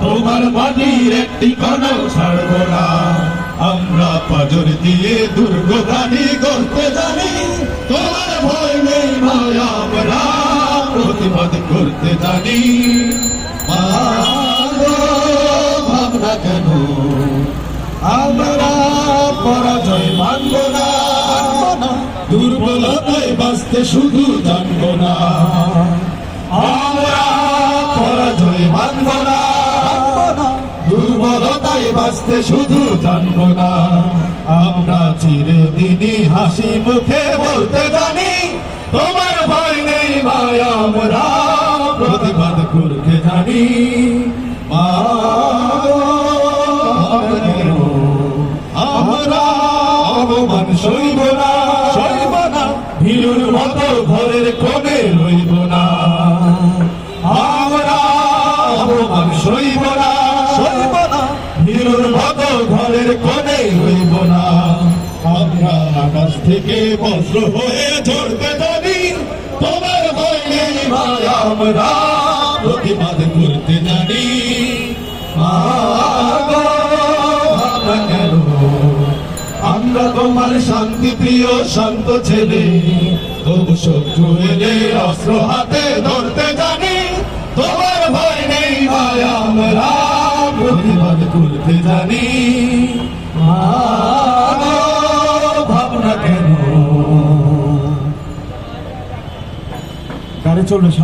তোমার বাণীর একটি কণ ছাড়ব না। আমরা পাজর দিয়ে দুর্গ গানি করতে জানি, তোমার ভয় নেই ভয় আমরা প্রতিবাদ করতে জানি। ভাবনা কেন আমরা পরাজয় মানব না, দুর্বলতায় বাঁচতে শুধু জানব না। আমরা পরাজয় মানব না, দুর্বলতায় বাঁচতে শুধু জানব না। আমরা চিরদিনই হাসি মুখে বলতে জানি, তোমার ভয় নেই ভাই আমরা প্রতিবাদ করতে জানি। আমরা অপমান সইব না, ভীরুর মতো ঘরের কোণে রইব না। আমরা অপমান সইব না, ভীরুর মতো ঘরের কোণে রইব না। আমরা আকাশ থেকে বজ্র হয়ে ঝরতে জানি, তোমার ভয় নেই ভাই আমরা প্রতিবাদ করতে জানি। আমরা তোমার শান্তি প্রিয় শান্ত ছেলে, তবু শত্রু এলে অস্ত্র হাতে ধরতে জানি, তোমার ভয় নেই ভাই আমরা প্রতিবাদ করতে জানি। ভাবনা কেন গাড়ি চলবে।